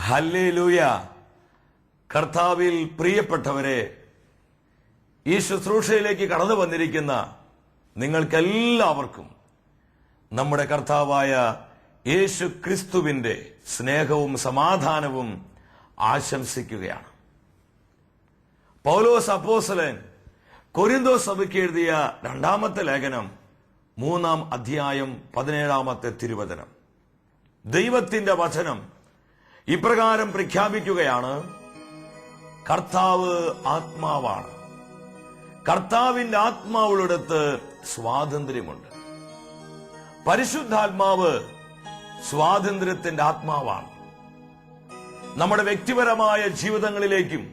Hallelujah. കർത്താവിൽ പ്രിയപ്പെട്ടവരെ, ഈ ശുശ്രൂഷയിലേക്ക് കടന്നു വന്നിരിക്കുന്ന നിങ്ങൾക്കെല്ലാവർക്കും നമ്മുടെ കർത്താവായ യേശു ക്രിസ്തുവിന്റെ സ്നേഹവും സമാധാനവും ആശംസിക്കുകയാണ്. പൗലോസ് അപ്പോസ്തലൻ കൊരിന്തോസ് സഭയ്ക്ക് എഴുതിയ 2-ാമത്തെ ലേഖനം 3-ാം അധ്യായം 17-ാമത്തെ തിരുവചനം. ദൈവത്തിന്റെ വചനം ഇപ്രകാരം പ്രഖ്യാപിക്കുകയാണ്: കർത്താവ് ആത്മാവാണ്. കർത്താവിന്റെ ആത്മാവുള്ളിടത്ത് സ്വാതന്ത്ര്യമുണ്ട്. പരിശുദ്ധാത്മാവ് സ്വാതന്ത്ര്യത്തിന്റെ ആത്മാവാണ്. നമ്മുടെ വ്യക്തിപരമായ ജീവിതങ്ങളിലേക്കും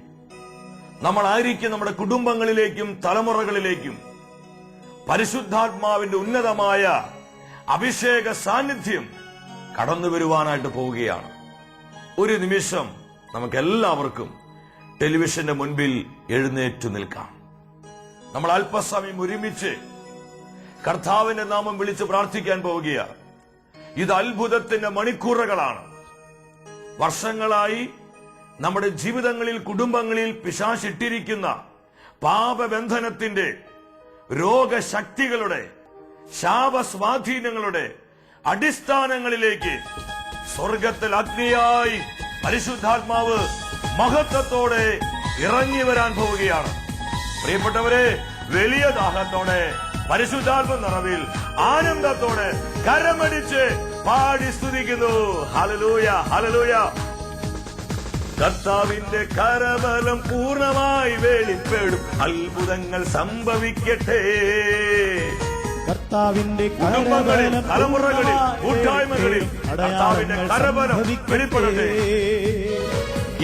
നമ്മളായിരിക്കും നമ്മുടെ കുടുംബങ്ങളിലേക്കും തലമുറകളിലേക്കും പരിശുദ്ധാത്മാവിന്റെ ഉന്നതമായ അഭിഷേക സാന്നിധ്യം കടന്നു വരുവാനായിട്ട് പോവുകയാണ്. ഒരു നിമിഷം നമുക്കെല്ലാവർക്കും ടെലിവിഷന്റെ മുൻപിൽ എഴുന്നേറ്റു നിൽക്കാം. നമ്മൾ അല്പസമയം ഒരുമിച്ച് കർത്താവിന്റെ നാമം വിളിച്ച് പ്രാർത്ഥിക്കാൻ പോവുകയാണ്. ഇത് അത്ഭുതത്തിന്റെ മണിക്കൂറുകളാണ്. വർഷങ്ങളായി നമ്മുടെ ജീവിതങ്ങളിൽ, കുടുംബങ്ങളിൽ പിശാചിട്ടിരിക്കുന്ന പാപബന്ധനത്തിന്റെ, രോഗശക്തികളുടെ, ശാപസ്വാധീനങ്ങളുടെ അടിസ്ഥാനങ്ങളിലേക്ക് സ്വർഗത്തിൽ അഗ്നിയായി പരിശുദ്ധാത്മാവ് മഹത്വത്തോടെ ഇറങ്ങി വരാൻ പോവുകയാണ്. പ്രിയപ്പെട്ടവരെ, വലിയ ദാഹത്തോടെ, പരിശുദ്ധാത്മ നിറവിൽ, ആനന്ദത്തോടെ കരമടിച്ച് പാടി സ്തുതിക്കുന്നു. Hallelujah, hallelujah. കർത്താവിന്റെ കരബലം പൂർണ്ണമായി വെളിപ്പെടും, അത്ഭുതങ്ങൾ സംഭവിക്കട്ടെ. കർത്താവിന്റെ കുടുംബങ്ങളിൽ, തലമുറകളിൽ, കൂട്ടായ്മകളിൽ കർത്താവിന്റെ കരബലം വെളിപ്പെടട്ടെ.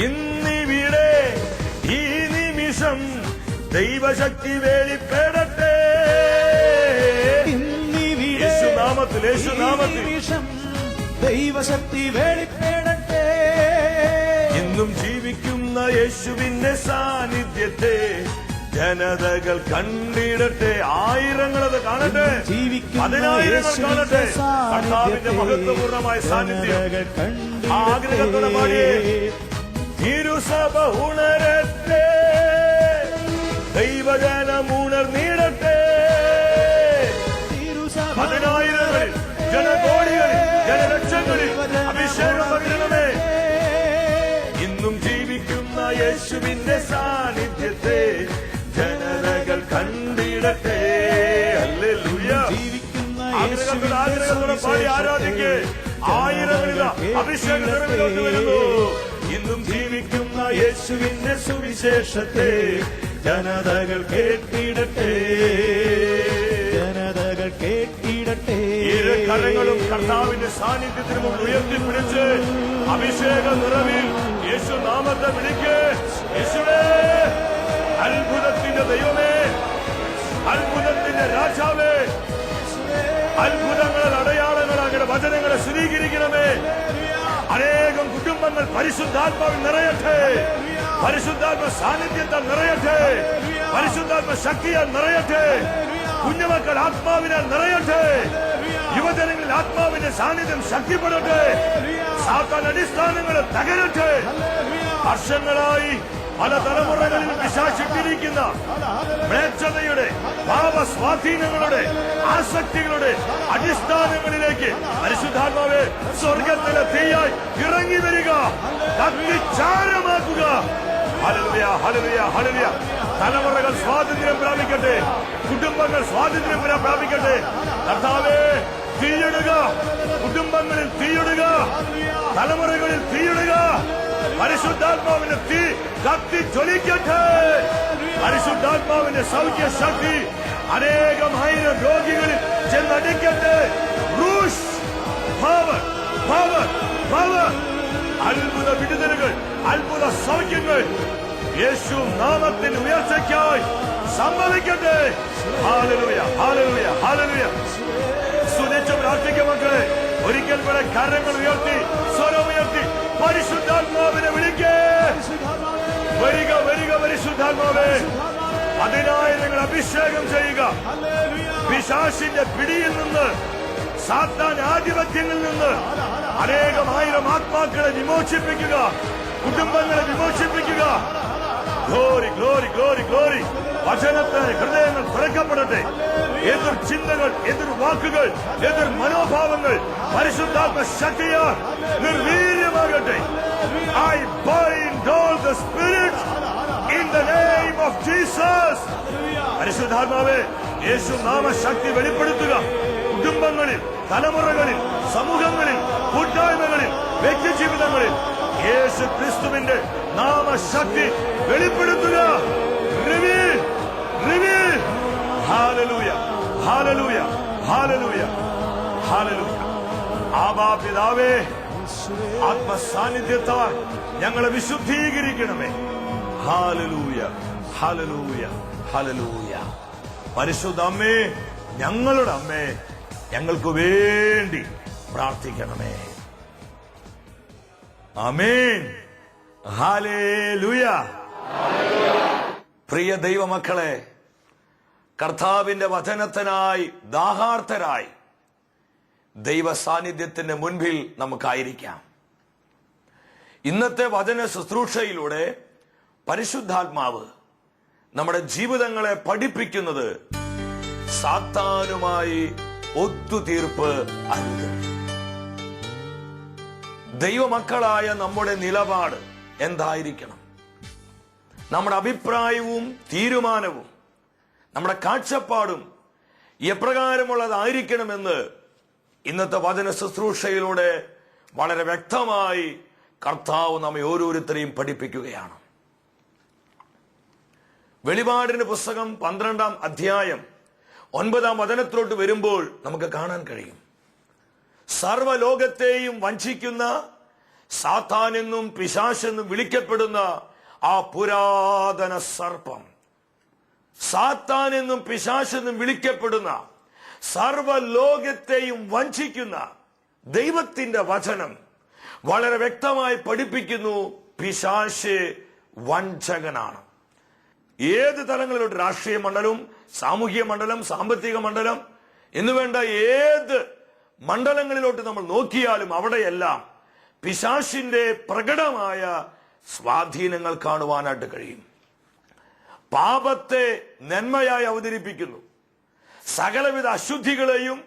ഇന്നിവിടെ ഈ നിമിഷം ദൈവശക്തി വെളിപ്പെടട്ടെ. യേശുനാമത്തിൽ, യേശുനാമത്തിൽ ദൈവശക്തി വെളിപ്പെടട്ടെ. ഇന്നും ജീവിക്കുന്ന യേശുവിന്റെ സാന്നിധ്യത്തെ ജനതകൾ കണ്ടിടട്ടെ. ആയിരങ്ങളത് കാണട്ടെ, പതിനായിരങ്ങൾ കാണട്ടെ. കർത്താവിന്റെ മഹത്വപൂർണമായ സാന്നിധ്യം ആഗ്രഹത്തോടെ പാടിയേ. തിരുസഭ ഉണരട്ടെ, ദൈവജനം ഉണർന്നിടട്ടെ. പതിനായിരങ്ങളിൽ, ജനകോടികളിൽ, ജനലക്ഷങ്ങളിൽ അഭിഷേകം പകരണമേ. ഇന്നും ജീവിക്കുന്ന യേശുവിന്റെ സാന്നിധ്യത്തെ ജനതകൾ കണ്ടിടട്ടെ. ഹല്ലേലൂയ. ആഗ്രഹത്തോടെ പാടി ആരാധിക്കേ. ആയിരങ്ങളില്ല അഭിഷേകം നിറവിലോട്ട് വരുന്നു. ഇന്നും ജീവിക്കുന്ന യേശുവിന്റെ സുവിശേഷത്തെ ജനതകൾ കേട്ടിടട്ടെ, ജനതകൾ കേട്ടിടട്ടെ. ഇരു കരങ്ങളും കർത്താവിന്റെ സാന്നിധ്യത്തിന് മുമ്പ് ഉയർത്തിപ്പിടിച്ച് അഭിഷേക നിറവിൽ യേശു നാമത്തെ വിളിക്ക്. യേശുവേ, അത്ഭുതത്തിന്റെ ദൈവമേ, അത്ഭുതത്തിന്റെ രാജാവേ, അത്ഭുതങ്ങൾ, അടയാളങ്ങൾ, അങ്ങയുടെ വചനങ്ങളെ സ്ഥിരീകരിക്കണമേ. അനേകം കുടുംബങ്ങൾ പരിശുദ്ധാത്മാവിൽ നിറയട്ടെ, പരിശുദ്ധാത്മ സാന്നിധ്യത്താൽ നിറയട്ടെ, പരിശുദ്ധാത്മ ശക്തിയാൽ നിറയട്ടെ. കുഞ്ഞുമക്കൾ ആത്മാവിനാൽ നിറയട്ടെ, യുവജനങ്ങളിൽ ആത്മാവിന്റെ സാന്നിധ്യം ശക്തിപ്പെടട്ടെ. സാത്താൻ അടിസ്ഥാനങ്ങൾ തകരട്ടെ. വർഷങ്ങളായി പല തലമുറകളിൽ പിശാചിട്ടിരിക്കുന്ന മ്ലേച്ഛതയുടെ, പാപസ്വാധീനങ്ങളുടെ, ആസക്തികളുടെ അടിസ്ഥാനങ്ങളിലേക്ക് പരിശുദ്ധാത്മാവേ സ്വർഗത്തിലെ തീയായി ഇറങ്ങി വരിക, കത്തിച്ചാരമാക്കുക. ഹല്ലേലൂയ, ഹല്ലേലൂയ, ഹല്ലേലൂയ. തലമുറകൾ സ്വാതന്ത്ര്യം പ്രാപിക്കട്ടെ, കുടുംബങ്ങൾ സ്വാതന്ത്ര്യം പ്രാപിക്കട്ടെ. കർത്താവേ, തീയിടുക, കുടുംബങ്ങളിൽ തീയിടുക, തലമുറകളിൽ തീയിടുക. പരിശുദ്ധാത്മാവിന്റെ തീ കത്തി ജ്വലിക്കട്ടെ. പരിശുദ്ധാത്മാവിന്റെ സൗഖ്യ ശക്തി അനേകമായിരം രോഗികളിൽ ചെന്നടിക്കട്ടെ. റൂഷ് പവർ, പവർ, പവർ. അത്ഭുത വിടുതലുകൾ, അത്ഭുത സൗഖ്യങ്ങൾ യേശു നാമത്തിന്റെ ഉയർച്ചയ്ക്കായി സംഭവിക്കട്ടെ. ഹല്ലേലൂയ, ഹല്ലേലൂയ, ഹല്ലേലൂയ. സ്തുതിച്ച് പ്രാർത്ഥിക്കുക മക്കളെ. ഒരിക്കൽ കൂടെ കരങ്ങൾ ഉയർത്തി, സ്വരം ഉയർത്തി പരിശുദ്ധാത്മാവിനെ വിളിക്കേ. വരിക, വരിക പരിശുദ്ധാത്മാവേ. പതിനായിരങ്ങൾ അഭിഷേകം ചെയ്യുക. പിശാചിന്റെ പിടിയിൽ നിന്ന്, സാത്താൻ ആധിപത്യങ്ങളിൽ നിന്ന് അനേകമായിരം ആത്മാക്കളെ വിമോചിപ്പിക്കുക, കുടുംബങ്ങളെ വിമോചിപ്പിക്കുക. Glory glory glory glory. വചനത്തിന് ഹൃദയങ്ങൾ തുറക്കപ്പെടട്ടെ. എതിർ ചിന്തകൾ, എതിർ വാക്കുകൾ, എതിർ മനോഭാവങ്ങൾ പരിശുദ്ധാത്മ ശക്തിയാൽ നിർവീര്യമാകട്ടെ. I bind all the spirits in the name of Jesus. പരിശുദ്ധാത്മാവേ, യേശു നാമശക്തി വെളിപ്പെടുത്തുക. കുടുംബങ്ങളിൽ, തലമുറകളിൽ, സമൂഹങ്ങളിൽ, കൂട്ടായ്മകളിൽ, വ്യക്തിജീവിതങ്ങളിൽ യേശു ക്രിസ്തുവിന്റെ നാമശക്തി വെളിപ്പെടുത്തുക. Reveal, reveal. ഹല്ലേലൂയ, ഹല്ലേലൂയ, ഹല്ലേലൂയ, ഹല്ലേലൂയ. ആബാ പിതാവേ, ആത്മസാന്നിധ്യത്താൽ ഞങ്ങളെ വിശുദ്ധീകരിക്കണമേ. ഹല്ലേലൂയ, ഹല്ലേലൂയ, ഹല്ലേലൂയ. പരിശുദ്ധ അമ്മേ, ഞങ്ങളുടെ അമ്മേ, ഞങ്ങൾക്ക് വേണ്ടി പ്രാർത്ഥിക്കണമേ. ആമേൻ. ഹല്ലേലൂയ. പ്രിയ ദൈവമക്കളെ, കർത്താവിന്റെ വചനത്തിനായി ദാഹാർത്തരായി ദൈവ സാന്നിധ്യത്തിന്റെ മുൻപിൽ നമുക്കായിരിക്കാം. ഇന്നത്തെ വചന ശുശ്രൂഷയിലൂടെ പരിശുദ്ധാത്മാവ് നമ്മുടെ ജീവിതങ്ങളെ പഠിപ്പിക്കുന്നത് സാത്താനുമായി ഒത്തുതീർപ്പ് അരുത്. ദൈവമക്കളായ നമ്മുടെ നിലപാട് എന്തായിരിക്കണം? നമ്മുടെ അഭിപ്രായവും തീരുമാനവും നമ്മുടെ കാഴ്ചപ്പാടും എപ്രകാരമുള്ളതായിരിക്കണമെന്ന് ഇന്നത്തെ വചന ശുശ്രൂഷയിലൂടെ വളരെ വ്യക്തമായി കർത്താവ് നമ്മെ ഓരോരുത്തരെയും പഠിപ്പിക്കുകയാണ്. വെളിപാടിന്റെ പുസ്തകം 12-ാം അധ്യായം 9-ാം വചനത്തിലോട്ട് വരുമ്പോൾ നമുക്ക് കാണാൻ കഴിയും, സർവ്വലോകത്തെയും വഞ്ചിക്കുന്ന സാത്താനെന്നും പിശാചെന്നും വിളിക്കപ്പെടുന്ന ആ പുരാതന സർപ്പം, സാത്താനെന്നും പിശാചെന്നും വിളിക്കപ്പെടുന്ന സർവ്വലോകത്തെയും വഞ്ചിക്കുന്ന ദൈവത്തിന്റെ വചനം വളരെ വ്യക്തമായി പഠിപ്പിക്കുന്നു, പിശാച് വഞ്ചകനാണ്. ഏത് തലങ്ങളിലോട്ട്, രാഷ്ട്രീയ മണ്ഡലം, സാമൂഹിക മണ്ഡലം, സാമ്പത്തിക മണ്ഡലം എന്നുവേണ്ട ഏത് മണ്ഡലങ്ങളിലോട്ട് നമ്മൾ നോക്കിയാലും അവിടെയെല്ലാം പിശാചിന്റെ പ്രകടമായ സ്വാധീനങ്ങൾ കാണുവാനായിട്ട് കഴിയും. പാപത്തെ നന്മയായി അവതരിപ്പിക്കുന്നു, സകലവിധ അശുദ്ധികളെയും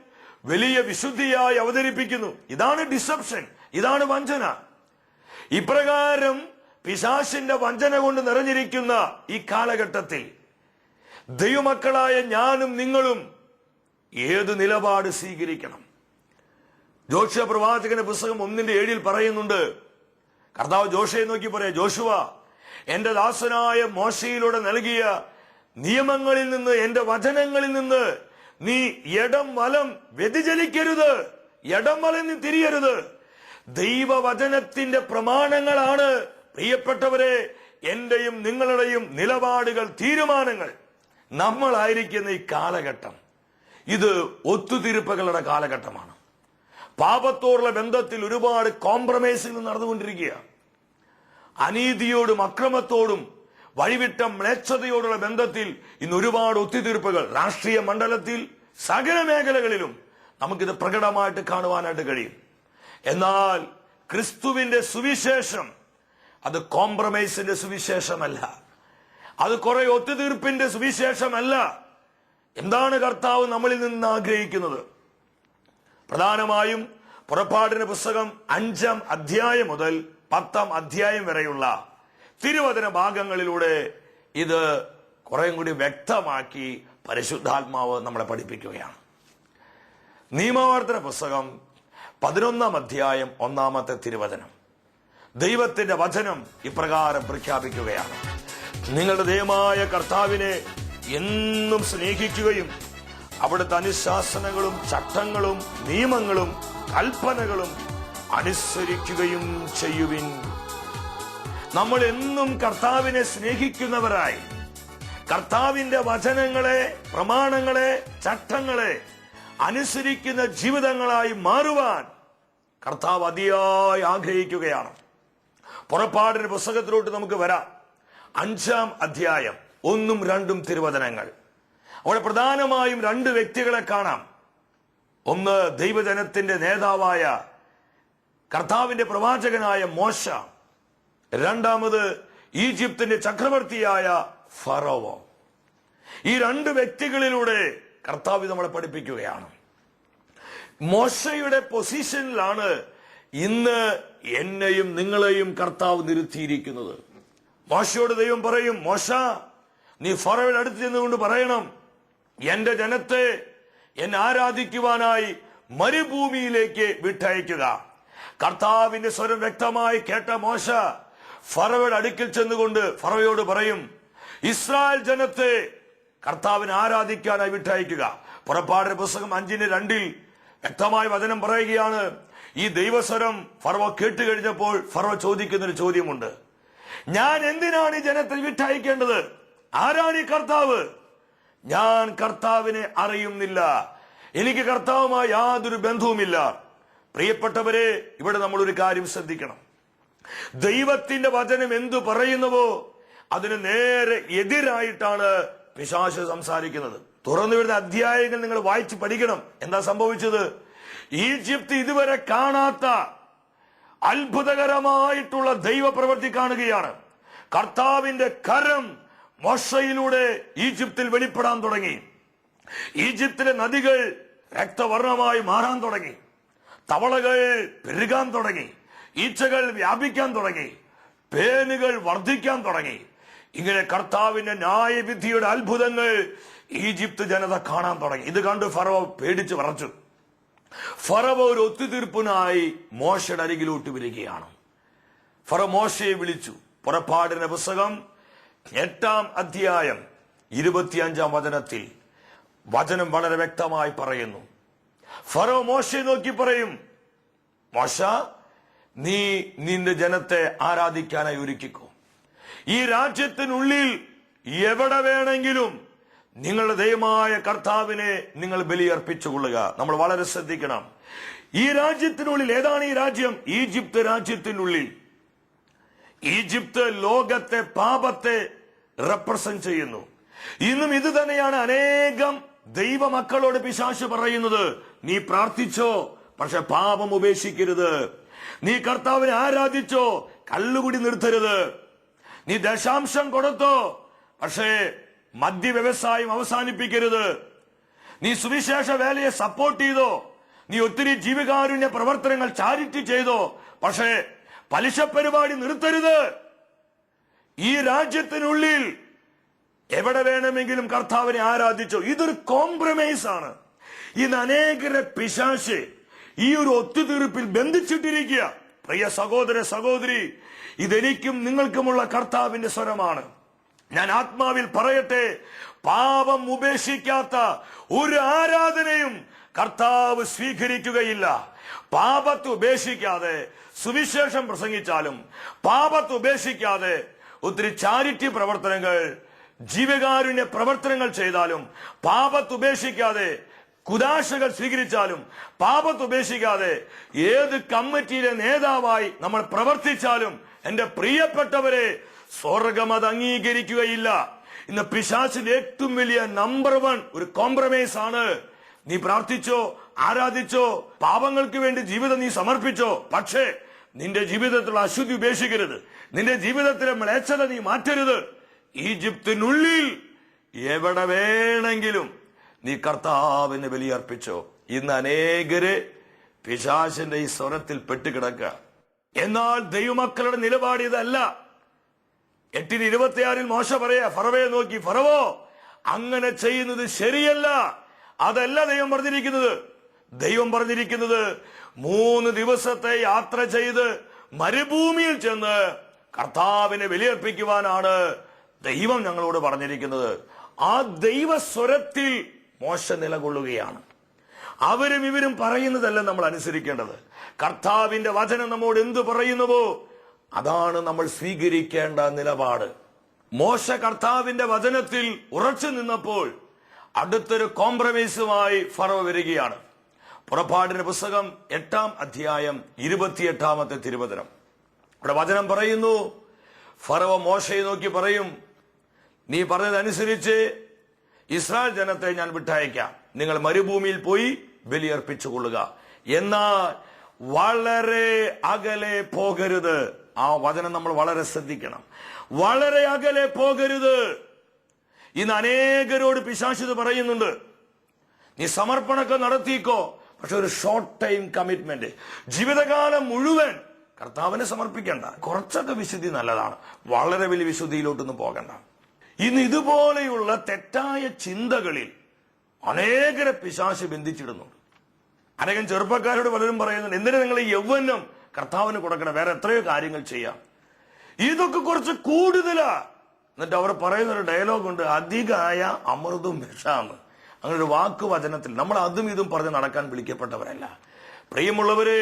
വലിയ വിശുദ്ധിയായി അവതരിപ്പിക്കുന്നു. ഇതാണ് ഡിസെപ്ഷൻ, ഇതാണ് വഞ്ചന. ഇപ്രകാരം പിശാചിന്റെ വഞ്ചന കൊണ്ട് നിറഞ്ഞിരിക്കുന്ന ഈ കാലഘട്ടത്തിൽ ദൈവമക്കളായ ഞാനും നിങ്ങളും ഏത് നിലപാട് സ്വീകരിക്കണം? ജോഷുവ പ്രവാചകന്റെ പുസ്തകം 1:7 പറയുന്നുണ്ട്, കർത്താവ് ജോഷയെ നോക്കി പറയാ, ജോഷുവ, എന്റെ ദാസനായ മോശയിലൂടെ നൽകിയ നിയമങ്ങളിൽ നിന്ന്, എന്റെ വചനങ്ങളിൽ നിന്ന് നീ ഇടം വലം വ്യതിചലിക്കരുത്, ഇടം വലം നീ തിരിയരുത്. ദൈവവചനത്തിന്റെ പ്രമാണങ്ങളാണ് പ്രിയപ്പെട്ടവരെ എന്റെയും നിങ്ങളുടെയും നിലപാടുകൾ, തീരുമാനങ്ങൾ. നമ്മളായിരിക്കുന്ന ഈ കാലഘട്ടം ഇത് ഒത്തുതീർപ്പുകളുടെ കാലഘട്ടമാണ്. പാപത്തോടുള്ള ബന്ധത്തിൽ ഒരുപാട് കോംപ്രമൈസിംഗ് നടന്നുകൊണ്ടിരിക്കുക. അനീതിയോടും അക്രമത്തോടും വഴിവിട്ട മ്ലേച്ഛതയോടുള്ള ബന്ധത്തിൽ ഇന്ന് ഒരുപാട് ഒത്തുതീർപ്പുകൾ രാഷ്ട്രീയ മണ്ഡലത്തിൽ സകല മേഖലകളിലും നമുക്കിത് പ്രകടമായിട്ട് കാണുവാനായിട്ട് കഴിയും. എന്നാൽ ക്രിസ്തുവിന്റെ സുവിശേഷം അത് കോംപ്രമൈസിന്റെ സുവിശേഷമല്ല, അത് കുറെ ഒത്തുതീർപ്പിന്റെ സുവിശേഷമല്ല. എന്താണ് കർത്താവ് നമ്മളിൽ നിന്ന് ആഗ്രഹിക്കുന്നത്? പ്രധാനമായും പുറപ്പാടിന്റെ പുസ്തകം 5-ാം അധ്യായം മുതൽ 10-ാം അധ്യായം വരെയുള്ള തിരുവചന ഭാഗങ്ങളിലൂടെ ഇത് കുറെ കൂടി വ്യക്തമാക്കി പരിശുദ്ധാത്മാവ് നമ്മളെ പഠിപ്പിക്കുകയാണ്. നിയമാവർത്തന പുസ്തകം 11-ാം അധ്യായം 1-ാമത്തെ തിരുവചനം, ദൈവത്തിന്റെ വചനം ഇപ്രകാരം പ്രഖ്യാപിക്കുകയാണ്, നിങ്ങളുടെ ദൈവമായ കർത്താവിനെ എന്നും സ്നേഹിക്കുകയും അവിടുത്തെ അനുശാസനങ്ങളും ചട്ടങ്ങളും നിയമങ്ങളും കൽപ്പനകളും അനുസരിക്കുകയും ചെയ്യുവിൻ. നമ്മൾ എന്നും കർത്താവിനെ സ്നേഹിക്കുന്നവരായി കർത്താവിന്റെ വചനങ്ങളെ, പ്രമാണങ്ങളെ, ചട്ടങ്ങളെ അനുസരിക്കുന്ന ജീവിതങ്ങളായി മാറുവാൻ കർത്താവ് അതിയായി ആഗ്രഹിക്കുകയാണ്. പുറപ്പാടിന്റെ പുസ്തകത്തിലോട്ട് നമുക്ക് വരാം. 5-ാം അധ്യായം 1-ഉം 2-ഉം തിരുവചനങ്ങൾ. അവിടെ പ്രധാനമായും 2 വ്യക്തികളെ കാണാം. ഒന്ന് ദൈവജനത്തിന്റെ നേതാവായ കർത്താവിന്റെ പ്രവാചകനായ മോശ, രണ്ടാമത് ഈജിപ്തിന്റെ ചക്രവർത്തിയായ ഫറവോ. ഈ രണ്ട് വ്യക്തികളിലൂടെ കർത്താവ് നമ്മളെ പഠിപ്പിക്കുകയാണ്. മോശയുടെ പൊസിഷനിലാണ് ഇന്ന് എന്നെയും നിങ്ങളെയും കർത്താവ് നിർത്തിയിരിക്കുന്നത്. മോശയോട് ദൈവം പറയും, മോശ, നീ ഫറവോയുടെ അടുത്ത് ചെന്നുകൊണ്ട് പറയണം, എന്റെ ജനത്തെ എന്നെ ആരാധിക്കുവാനായി മരുഭൂമിയിലേക്ക് വിട്ടയക്കുക. കർത്താവിന്റെ സ്വരം വ്യക്തമായി കേട്ട മോശ ഫറവോയുടെ അടുക്കൽ ചെന്നുകൊണ്ട് ഫറവയോട് പറയും, ഇസ്രായേൽ ജനത്തെ കർത്താവിനെ ആരാധിക്കാനായി വിട്ടയക്കുക. പുറപ്പാടിന്റെ പുസ്തകം 5:2 വ്യക്തമായ വചനം പറയുകയാണ്. ഈ ദൈവസ്വരം ഫറവോ കേട്ടുകഴിഞ്ഞപ്പോൾ ഫറവോ ചോദിക്കുന്നൊരു ചോദ്യമുണ്ട്, ഞാൻ എന്തിനാണ് ഈ ജനത്തെ വിട്ടയക്കേണ്ടത്? ആരാണ് ഈ കർത്താവ്? ഞാൻ കർത്താവിനെ അറിയുന്നില്ല, എനിക്ക് കർത്താവുമായി യാതൊരു ബന്ധവുമില്ല. പ്രിയപ്പെട്ടവരെ, ഇവിടെ നമ്മൾ ഒരു കാര്യം ശ്രദ്ധിക്കണം. ദൈവത്തിന്റെ വചനം എന്തു പറയുന്നുവോ അതിന് നേരെ എതിരായിട്ടാണ് പിശാച് സംസാരിക്കുന്നത്. തുറന്നു വരുന്ന അധ്യായങ്ങൾ നിങ്ങൾ വായിച്ച് പഠിക്കണം. എന്താ സംഭവിച്ചത്? ഈജിപ്ത് ഇതുവരെ കാണാത്ത അത്ഭുതകരമായിട്ടുള്ള ദൈവപ്രവൃത്തി കാണുകയാണ്. കർത്താവിന്റെ കരം മോശയിലൂടെ ഈജിപ്തിൽ വെളിപ്പെടാൻ തുടങ്ങി. ഈജിപ്തിലെ നദികൾ രക്തവർണമായി മാറാൻ തുടങ്ങി, തവളകൾ പെരുകാൻ തുടങ്ങി, ഈച്ചകൾ വ്യാപിക്കാൻ തുടങ്ങി, പേനുകൾ വർദ്ധിക്കാൻ തുടങ്ങി. ഇങ്ങനെ കർത്താവിന്റെ ന്യായവിധിയുടെ അത്ഭുതങ്ങൾ ഈജിപ്ത് ജനത കാണാൻ തുടങ്ങി. ഇത് കണ്ട് ഫറവോ പേടിച്ച് വിറച്ചു. ഫറവോ ഒരു ഒത്തുതീർപ്പിനായി മോശയുടെ അരികിലോട്ട് വരികയാണ്. ഫറവോ മോശയെ വിളിച്ചു. പുറപ്പാടിന്റെ പുസ്തകം 8-ാം അധ്യായം 25-ാം വചനത്തിൽ വചനം വളരെ വ്യക്തമായി പറയുന്നു. ഫറവോ മോശയെ നോക്കി പറയും, മോശ, നീ നിന്റെ ജനത്തെ ആരാധിക്കാനായി ഒരുക്കിക്കോ. ഈ രാജ്യത്തിനുള്ളിൽ എവിടെ വേണമെങ്കിലും നിങ്ങളുടെ ദൈവമായ കർത്താവിനെ നിങ്ങൾ ബലിയർപ്പിച്ചുകൊള്ളുക. നമ്മൾ വളരെ ശ്രദ്ധിക്കണം. ഈ രാജ്യത്തിനുള്ളിൽ, ഏതാണ് ഈ രാജ്യം? ഈജിപ്ത് രാജ്യത്തിനുള്ളിൽ. ഈജിപ്ത് ലോകത്തെ പാപത്തെ റെപ്രസെന്റ് ചെയ്യുന്നു. ഇന്നും ഇത് തന്നെയാണ് അനേകം ദൈവമക്കളോട് പിശാച് പറയുന്നത്. നീ പ്രാർത്ഥിച്ചോ, പക്ഷെ പാപം ഉപേക്ഷിക്കരുത്. നീ കർത്താവിനെ ആരാധിച്ചോ, കള്ളുകുടി നിർത്തരുത്. നീ ദശാംശം കൊടുത്തോ, പക്ഷേ മദ്യ വ്യവസായം അവസാനിപ്പിക്കരുത്. നീ സുവിശേഷ വേലയെ സപ്പോർട്ട് ചെയ്തോ, നീ ഒത്തിരി ജീവകാരുണ്യ പ്രവർത്തനങ്ങൾ ചാരിറ്റി ചെയ്തോ, പക്ഷേ പലിശ പരിപാടി നിർത്തരുത്. ഈ രാജ്യത്തിനുള്ളിൽ എവിടെ വേണമെങ്കിലും കർത്താവിനെ ആരാധിച്ചോ. ഇതൊരു കോംപ്രമൈസ് ആണ്. ഇന്ന് അനേകരെ പിശാച് ഈ ഒരു ഒത്തുതീർപ്പിൽ ബന്ധിച്ചിട്ടിരിക്കുക. പ്രിയ സഹോദര സഹോദരി, ഇതെനിക്കും നിങ്ങൾക്കുമുള്ള കർത്താവിന്റെ സ്വരമാണ്. ഞാൻ ആത്മാവിൽ പറയട്ടെ, പാപം ഉപേക്ഷിക്കാത്ത ഒരു ആരാധനയും കർത്താവ് സ്വീകരിക്കുകയില്ല. പാപത്തെ ഉപേക്ഷിക്കാതെ സുവിശേഷം പ്രസംഗിച്ചാലും, പാപത്തെ ഉപേക്ഷിക്കാതെ ഒത്തിരി ചാരിറ്റി പ്രവർത്തനങ്ങൾ, ജീവകാരുണ്യ പ്രവർത്തനങ്ങൾ ചെയ്താലും, പാപത്തെ ഉപേക്ഷിക്കാതെ കുദാശകൾ സ്വീകരിച്ചാലും, പാപത്തെ ഉപേക്ഷിക്കാതെ ഏത് കമ്മിറ്റിയിലെ നേതാവായി നമ്മൾ പ്രവർത്തിച്ചാലും, എന്റെ പ്രിയപ്പെട്ടവരെ, സ്വർഗം അത് അംഗീകരിക്കുകയില്ല. ഇന്ന് പിശാചിന്റെ ഏറ്റവും വലിയ നമ്പർ 1 ഒരു കോംപ്രമൈസ് ആണ്. നീ പ്രാർത്ഥിച്ചോ, ആരാധിച്ചോ, പാപങ്ങൾക്ക് വേണ്ടി ജീവിതം നീ സമർപ്പിച്ചോ, പക്ഷേ നിന്റെ ജീവിതത്തിലുള്ള അശുദ്ധി ഉപേക്ഷിക്കരുത്. നിന്റെ ജീവിതത്തിലെ മ്ലേച്ഛത നീ മാറ്റരുത്. ഈജിപ്തിനുള്ളിൽ എവിടെ വേണമെങ്കിലും നീ കർത്താവിന് ബലിയർപ്പിച്ചോ. ഇന്ന് അനേകര് പിശാചിന്റെ ഈ സ്വരത്തിൽ പെട്ടുകിടക്കുക. എന്നാൽ ദൈവമക്കളുടെ നിലപാട് ഇതല്ല. 8:26 മോശ പറയാ, ഫറവയെ നോക്കി, ഫറവോ, അങ്ങനെ ചെയ്യുന്നത് ശരിയല്ല. അതല്ല ദൈവം പറഞ്ഞിരിക്കുന്നത്. ദൈവം പറഞ്ഞിരിക്കുന്നത് 3 ദിവസത്തെ യാത്ര ചെയ്ത് മരുഭൂമിയിൽ ചെന്ന് കർത്താവിനെ ബലിയർപ്പിക്കുവാനാണ് ദൈവം ഞങ്ങളോട് പറഞ്ഞിരിക്കുന്നത്. ആ ദൈവസ്വരത്തിൽ മോശ നിലകൊള്ളുകയാണ്. അവരും ഇവരും പറയുന്നതല്ല നമ്മൾ അനുസരിക്കേണ്ടത്. കർത്താവിന്റെ വചനം നമ്മോട് എന്തു പറയുന്നുവോ അതാണ് നമ്മൾ സ്വീകരിക്കേണ്ട നിലപാട്. മോശ കർത്താവിന്റെ വചനത്തിൽ ഉറച്ചു നിന്നപ്പോൾ അടുത്തൊരു കോംപ്രമൈസുമായി ഫറവോ വരികയാണ്. പുറപ്പാടിന്റെ പുസ്തകം 8-ാം അധ്യായം 28-ാമത്തെ തിരുവചനം. ഇവിടെ വചനം പറയുന്നു, ഫറവോ മോശയെ നോക്കി പറയും, നീ പറഞ്ഞതനുസരിച്ച് ഇസ്രായേൽ ജനത്തെ ഞാൻ വിട്ടയക്കാം. നിങ്ങൾ മരുഭൂമിയിൽ പോയി ബലിയർപ്പിച്ചുകൊള്ളുക. എന്നാൽ വളരെ അകലെ പോകരുത്. ആ വചനം നമ്മൾ വളരെ ശ്രദ്ധിക്കണം. വളരെ അകലെ പോകരുത്. ഇന്ന് അനേകരോട് പിശാച് പറയുന്നുണ്ട്, നീ സമർപ്പണമൊക്കെ നടത്തിക്കോ, പക്ഷെ ഒരു ഷോർട്ട് ടൈം കമ്മിറ്റ്മെന്റ്, ജീവിതകാലം മുഴുവൻ കർത്താവിനെ സമർപ്പിക്കേണ്ട. കുറച്ചൊക്കെ വിശുദ്ധി നല്ലതാണ്, വളരെ വലിയ വിശുദ്ധിയിലോട്ടൊന്നും പോകണ്ട. ഇന്ന് ഇതുപോലെയുള്ള തെറ്റായ ചിന്തകളിൽ അനേകരെ പിശാച് ബന്ധിച്ചിടുന്നുണ്ട്. അനേകം ചെറുപ്പക്കാരോട് പലരും പറയുന്നുണ്ട്, എന്തിനാ നിങ്ങൾ ഈ യൗവനം കർത്താവിന് കൊടുക്കണം, വേറെ എത്രയോ കാര്യങ്ങൾ ചെയ്യാം, ഇതൊക്കെ കുറച്ച് കൂടുതലാ. എന്നിട്ട് അവർ പറയുന്നൊരു ഡയലോഗുണ്ട്, അധികമായ അമൃതും വിഷാന്ന്. അങ്ങനെ ഒരു വാക്ക് വചനത്തിൽ നമ്മൾ അതും ഇതും പറഞ്ഞ് നടക്കാൻ വിളിക്കപ്പെട്ടവരല്ല. പ്രിയമുള്ളവരെ,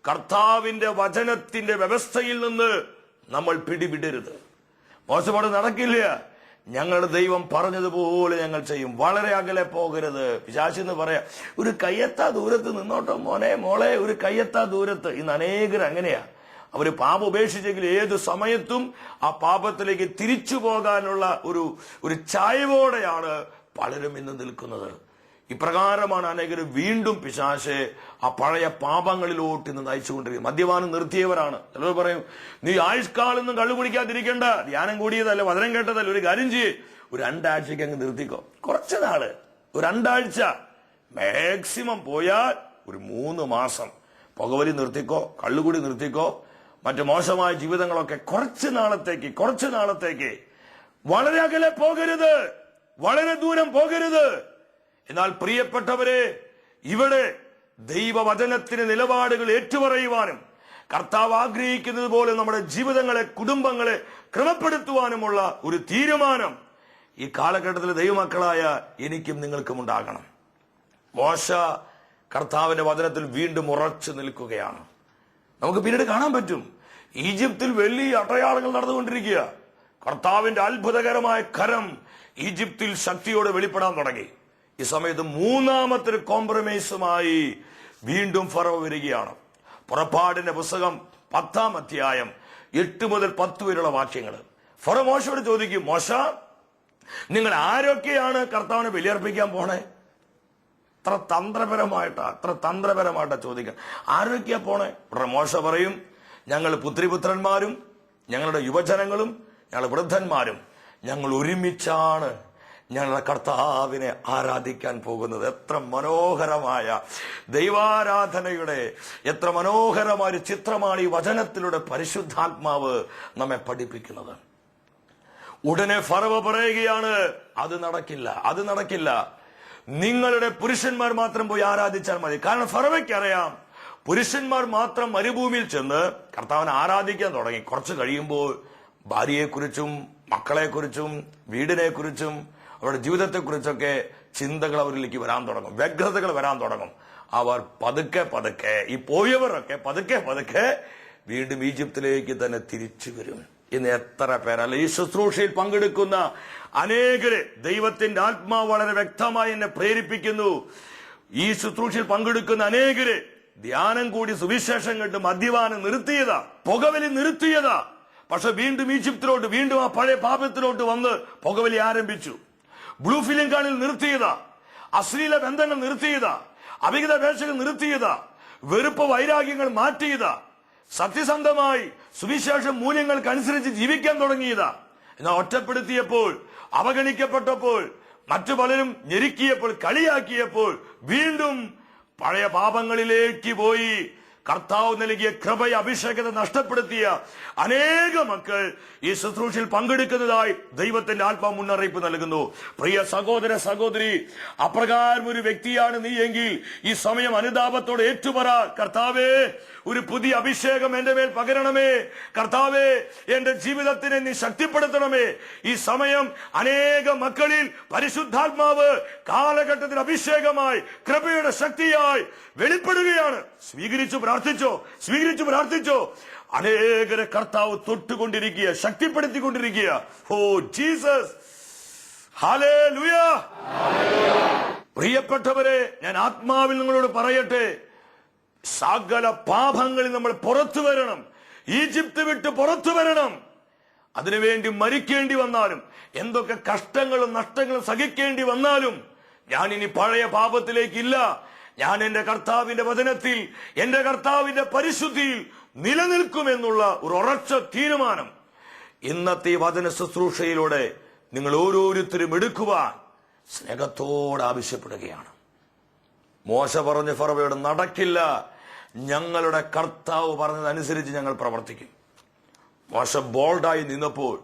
കർത്താവിന്റെ വചനത്തിന്റെ വ്യവസ്ഥയിൽ നിന്ന് നമ്മൾ പിടിവിടരുത്. മോശപ്പാട് നടക്കില്ല. ഞങ്ങളുടെ ദൈവം പറഞ്ഞതുപോലെ ഞങ്ങൾ ചെയ്യും. വളരെ അകലെ പോകരുത്. പിശാച് എന്ന് പറയാ, ഒരു കയ്യെത്താ ദൂരത്ത് നിന്നോട്ടോ മോനെ മോളെ, ഒരു കയ്യെത്താ ദൂരത്ത്. ഇന്ന് അനേകർ അങ്ങനെയാ. അവര് പാപം ഉപേക്ഷിച്ചെങ്കിൽ ഏത് സമയത്തും ആ പാപത്തിലേക്ക് തിരിച്ചു പോകാനുള്ള ഒരു ചായവോടെയാണ് പലരും ഇന്ന് നിൽക്കുന്നത്. ഇപ്രകാരമാണ് അനേകർ വീണ്ടും പിശാച് ആ പഴയ പാപങ്ങളിലോട്ട് ഇന്ന് നയിച്ചുകൊണ്ടിരിക്കുന്നത്. മദ്യപാനം നിർത്തിയവരാണ്. ചിലർ പറയും, നീ ആയുഷ്കാലൊന്നും കള്ളു കുടിക്കാതിരിക്കേണ്ട, ധ്യാനം കൂടിയതല്ല, വചനം കേട്ടതല്ല, ഒരു കാര്യം ചെയ്യേ, ഒരു 2 ആഴ്ചക്ക് അങ്ങ് നിർത്തിക്കോ. കുറച്ച് നാള്, ഒരു 2 ആഴ്ച, മാക്സിമം പോയാൽ ഒരു 3 മാസം പുകവലി നിർത്തിക്കോ, കള്ളുകൂടി നിർത്തിക്കോ, മറ്റു മോശമായ ജീവിതങ്ങളൊക്കെ കുറച്ച് നാളത്തേക്ക്. വളരെ അകലെ പോകരുത്, വളരെ ദൂരം പോകരുത്. എന്നാൽ പ്രിയപ്പെട്ടവരെ, ഇവിടെ ദൈവവചനത്തിന് നിലപാടുകൾ ഏറ്റുപറയുവാനും കർത്താവ് ആഗ്രഹിക്കുന്നത് പോലെ നമ്മുടെ ജീവിതങ്ങളെ, കുടുംബങ്ങളെ ക്രമപ്പെടുത്തുവാനുമുള്ള ഒരു തീരുമാനം ഈ കാലഘട്ടത്തിൽ ദൈവമക്കളായ എനിക്കും നിങ്ങൾക്കും ഉണ്ടാകണം. മോശ കർത്താവിന്റെ വചനത്തിൽ വീണ്ടും ഉറച്ചു നിൽക്കുകയാണ്. നമുക്ക് പിന്നീട് കാണാൻ പറ്റും, ഈജിപ്തിൽ വലിയ അടയാളങ്ങൾ നടന്നുകൊണ്ടിരിക്കുക. കർത്താവിന്റെ അത്ഭുതകരമായ കരം ഈജിപ്തിൽ ശക്തിയോടെ വെളിപ്പെടാൻ തുടങ്ങി. ഈ സമയത്ത് 3ാമത്തെ കോംപ്രമൈസുമായി വീണ്ടും ഫറവോ വരികയാണ്. പുറപ്പാടിന്റെ പുസ്തകം 10-ാം അധ്യായം 8 മുതൽ 10 വരെയുള്ള വാക്യങ്ങൾ. ഫറവോ മോശയോട് ചോദിക്കും, മോശ, നിങ്ങൾ ആരൊക്കെയാണ് കർത്താവിനെ ബലിയർപ്പിക്കാൻ പോണേ? അത്ര തന്ത്രപരമായിട്ടാ ചോദിക്കാൻ. ആരൊക്കെയാ പോണേ? ഉടനെ മോശ പറയും, ഞങ്ങൾ പുത്രിപുത്രന്മാരും ഞങ്ങളുടെ യുവജനങ്ങളും ഞങ്ങളുടെ വൃദ്ധന്മാരും ഞങ്ങൾ ഒരുമിച്ചാണ് ഞങ്ങളുടെ കർത്താവിനെ ആരാധിക്കാൻ പോകുന്നത്. എത്ര മനോഹരമായ ദൈവാരാധനയുടെ എത്ര മനോഹരമായ ഒരു ചിത്രമാണ് ഈ വചനത്തിലൂടെ പരിശുദ്ധാത്മാവ് നമ്മെ പഠിപ്പിക്കുന്നത്. ഉടനെ ഫറവോ പറയുകയാണ്, അത് നടക്കില്ല. നിങ്ങളുടെ പുരുഷന്മാർ മാത്രം പോയി ആരാധിച്ചാൽ മതി. കാരണം ഫറവോയ്ക്ക് അറിയാം, പുരുഷന്മാർ മാത്രം മരുഭൂമിയിൽ ചെന്ന് കർത്താവിനെ ആരാധിക്കാൻ തുടങ്ങി കുറച്ച് കഴിയുമ്പോൾ ഭാര്യയെക്കുറിച്ചും മക്കളെക്കുറിച്ചും വീടിനെക്കുറിച്ചും അവരുടെ ജീവിതത്തെക്കുറിച്ചൊക്കെ ചിന്തകൾ അവരിലേക്ക് വരാൻ തുടങ്ങും, വ്യഗ്രതകൾ വരാൻ തുടങ്ങും. അവർ പതുക്കെ ഈ പോയവരൊക്കെ പതുക്കെ വീണ്ടും ഈജിപ്തിലേക്ക് തന്നെ തിരിച്ചു വരും. ഇന്ന് എത്ര പേരല്ല ഈ ശുശ്രൂഷയിൽ പങ്കെടുക്കുന്ന അനേകരെ ദൈവത്തിന്റെ ആത്മാവ് വളരെ വ്യക്തമായി എന്നെ പ്രേരിപ്പിക്കുന്നു. ഈ ശുശ്രൂഷയിൽ പങ്കെടുക്കുന്ന അനേകരെ ധ്യാനം കൂടി സുവിശേഷം കണ്ട് മദ്യപാനം നിർത്തിയതാ, പുകവലി നിർത്തിയതാ. പക്ഷെ വീണ്ടും ഈജിപ്തിലോട്ട്, വീണ്ടും ആ പഴയ പാപത്തിലോട്ട് വന്ന് പുകവലി ആരംഭിച്ചു. ബ്ലൂ ഫിലിം കാണിൽ നിർത്തിയതാ, അശ്ലീല ബന്ധങ്ങൾ നിർത്തിയതാ, അവിഹിത വേഷങ്ങൾ നിർത്തിയതാ, വെറുപ്പ് വൈരാഗ്യങ്ങൾ മാറ്റിയതാ, സത്യസന്ധമായി സുവിശേഷ മൂല്യങ്ങൾക്കനുസരിച്ച് ജീവിക്കാൻ തുടങ്ങിയതാ. എന്നാൽ ഒറ്റപ്പെടുത്തിയപ്പോൾ, അവഗണിക്കപ്പെട്ടപ്പോൾ, മറ്റു പലരും ഞെരുക്കിയപ്പോൾ, കളിയാക്കിയപ്പോൾ വീണ്ടും പഴയ പാപങ്ങളിലേക്ക് പോയി. കർത്താവ് നൽകിയ കൃപയെ, അഭിഷേകത്തെ നഷ്ടപ്പെടുത്തിയ അനേക മക്കൾ ഈ ശുശ്രൂഷയിൽ പങ്കെടുക്കുന്നതായി ദൈവത്തിന്റെ ആത്മാവ് മുന്നറിയിപ്പ് നൽകുന്നു. പ്രിയ സഹോദര സഹോദരി, അപ്രകാരം ഒരു വ്യക്തിയാണ് നീ എങ്കിൽ ഈ സമയം അനുതാപത്തോടെ ഏറ്റുപറ, കർത്താവേ, ഒരു പുതിയ അഭിഷേകം എന്റെ മേൽ പകരണമേ. കർത്താവേ, എന്റെ ജീവിതത്തിനെ നീ ശക്തിപ്പെടുത്തണമേ. ഈ സമയം അനേക മക്കളിൽ പരിശുദ്ധാത്മാവ് കാലഘട്ടത്തിൽ അഭിഷേകമായി, കൃപയുടെ ശക്തിയായി വെളിപ്പെടുകയാണ്. സ്വീകരിച്ചു പ്രാർത്ഥിച്ചോ. അനേകരെ കർത്താവ് തൊട്ടുകൊണ്ടിരിക്കുക, ശക്തിപ്പെടുത്തിക്കൊണ്ടിരിക്കുക. Oh Jesus, hallelujah. പ്രിയപ്പെട്ടവരെ, ഞാൻ ആത്മാവിൽ നിങ്ങളോട് പറയട്ടെ, സകല പാപങ്ങളിൽ നമ്മൾ പുറത്തു വരണം. ഈജിപ്ത് വിട്ട് പുറത്തു വരണം. അതിനുവേണ്ടി മരിക്കേണ്ടി വന്നാലും, എന്തൊക്കെ കഷ്ടങ്ങളും നഷ്ടങ്ങളും സഹിക്കേണ്ടി വന്നാലും, ഞാൻ ഇനി പഴയ പാപത്തിലേക്കില്ല. ഞാൻ എന്റെ കർത്താവിന്റെ വചനത്തിൽ, എന്റെ കർത്താവിന്റെ പരിശുദ്ധിയിൽ നിലനിൽക്കുമെന്നുള്ള ഒരു ഉറച്ച തീരുമാനം ഇന്നത്തെ ഈ വചന ശുശ്രൂഷയിലൂടെ നിങ്ങൾ ഓരോരുത്തരും എടുക്കുവാൻ സ്നേഹത്തോട് ആവശ്യപ്പെടുകയാണ്. മോശ പറഞ്ഞ ഫറവയോട്, നടക്കില്ല, ഞങ്ങളുടെ കർത്താവ് പറഞ്ഞതനുസരിച്ച് ഞങ്ങൾ പ്രവർത്തിക്കും. മോശ ബോൾഡായി നിന്നപ്പോൾ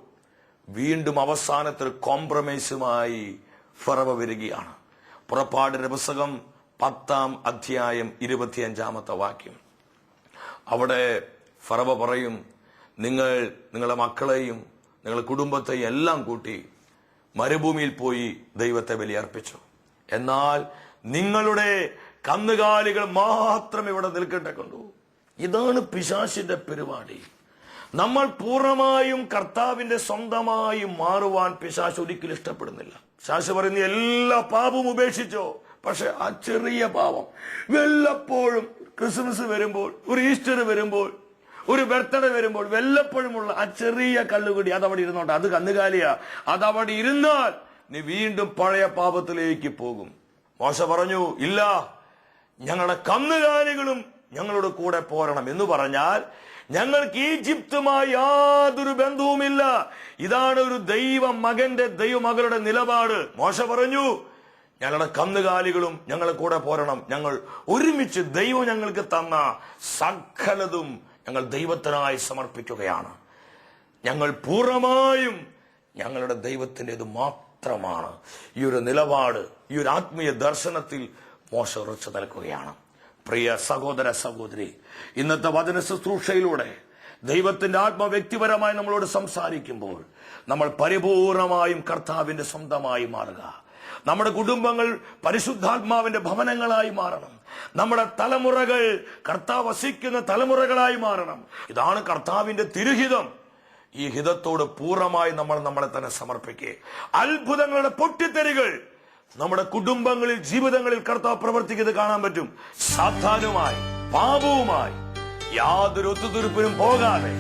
വീണ്ടും അവസാനത്തിൽ കോംപ്രമൈസുമായി ഫറവ വരികയാണ്. പുറപ്പാടിന്റെ പുസ്തകം 10-ാം അധ്യായം 25-ാമത്തെ വാക്യം. അവിടെ ഫറവ പറയും, നിങ്ങളുടെ മക്കളെയും നിങ്ങളുടെ കുടുംബത്തെയും എല്ലാം കൂട്ടി മരുഭൂമിയിൽ പോയി ദൈവത്തെ ബലിയർപ്പിച്ചു. എന്നാൽ നിങ്ങളുടെ കന്നുകാലികൾ മാത്രം ഇവിടെ നിൽക്കട്ടെ കണ്ടു. ഇതാണ് പിശാചിന്റെ പരിപാടി. നമ്മൾ പൂർണ്ണമായും കർത്താവിന്റെ സ്വന്തമായി മാറുവാൻ പിശാച് ഒരിക്കലും ഇഷ്ടപ്പെടുന്നില്ല. പിശാച് പറയുന്ന എല്ലാ പാപവും ഉപേക്ഷിച്ചോ, പക്ഷെ ആ ചെറിയ പാപം വല്ലപ്പോഴും ക്രിസ്മസ് വരുമ്പോൾ, ഒരു ഈസ്റ്റർ വരുമ്പോൾ, ഒരു ബർത്ത്ഡേ വരുമ്പോൾ വല്ലപ്പോഴുമുള്ള ആ ചെറിയ കല്ലുകൂടി അതവിടെ ഇരുന്നോട്ടെ, അത് കന്നുകാലിയാ, അതവിടെ ഇരുന്നാൽ നീ വീണ്ടും പഴയ പാപത്തിലേക്ക് പോകും. മോശ പറഞ്ഞു, ഇല്ല, ഞങ്ങളുടെ കന്നുകാലികളും ഞങ്ങളുടെ കൂടെ പോരണം എന്ന് പറഞ്ഞാൽ ഞങ്ങൾക്ക് ഈജിപ്തുമായി യാതൊരു ബന്ധവുമില്ല. ഇതാണ് ഒരു ദൈവമകളുടെ നിലപാട്. മോശ പറഞ്ഞു, ഞങ്ങളുടെ കന്നുകാലികളും ഞങ്ങളുടെ കൂടെ പോരണം. ഞങ്ങൾ ഒരുമിച്ച് ദൈവം ഞങ്ങൾക്ക് തന്ന സകലതും ഞങ്ങൾ ദൈവത്തിനായി സമർപ്പിക്കുകയാണ്. ഞങ്ങൾ പൂർണ്ണമായും ഞങ്ങളുടെ ദൈവത്തിൻ്റെത് മാത്രമാണ്. ഈ ഒരു നിലപാട്, ഈ ഒരു ആത്മീയ ദർശനത്തിൽ മോശ ഉറച്ചു നിൽക്കുകയാണ്. പ്രിയ സഹോദര സഹോദരി, ഇന്നത്തെ വചന ശുശ്രൂഷയിലൂടെ ദൈവത്തിന്റെ ആത്മ വ്യക്തിപരമായി നമ്മളോട് സംസാരിക്കുമ്പോൾ നമ്മൾ പരിപൂർണമായും കർത്താവിന്റെ സ്വന്തമായി മാറുക. നമ്മുടെ കുടുംബങ്ങൾ പരിശുദ്ധാത്മാവിന്റെ ഭവനങ്ങളായി മാറണം. നമ്മുടെ തലമുറകൾ കർത്താവ് വസിക്കുന്ന തലമുറകളായി മാറണം. ഇതാണ് കർത്താവിന്റെ തിരുഹിതം. ഈ ഹിതത്തോട് പൂർണ്ണമായി നമ്മൾ നമ്മളെ തന്നെ സമർപ്പിക്കുക. അത്ഭുതങ്ങളുടെ പൊട്ടിത്തെറികൾ നമ്മുടെ കുടുംബങ്ങളിൽ, ജീവിതങ്ങളിൽ കർത്താവ് പ്രവർത്തിക്കുന്നത് കാണാൻ പറ്റും. സാത്താനുമായി, പാപവുമായി യാതൊരു ഒത്തുതീർപ്പിനും പോകാതെ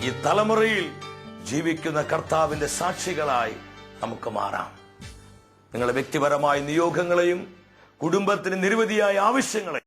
ഈ തലമുറയിൽ ജീവിക്കുന്ന കർത്താവിന്റെ സാക്ഷികളായി നമുക്ക് മാറാം. നിങ്ങളുടെ വ്യക്തിപരമായ നിയോഗങ്ങളെയും കുടുംബത്തിന് നിരവധിയായ ആവശ്യങ്ങളെയും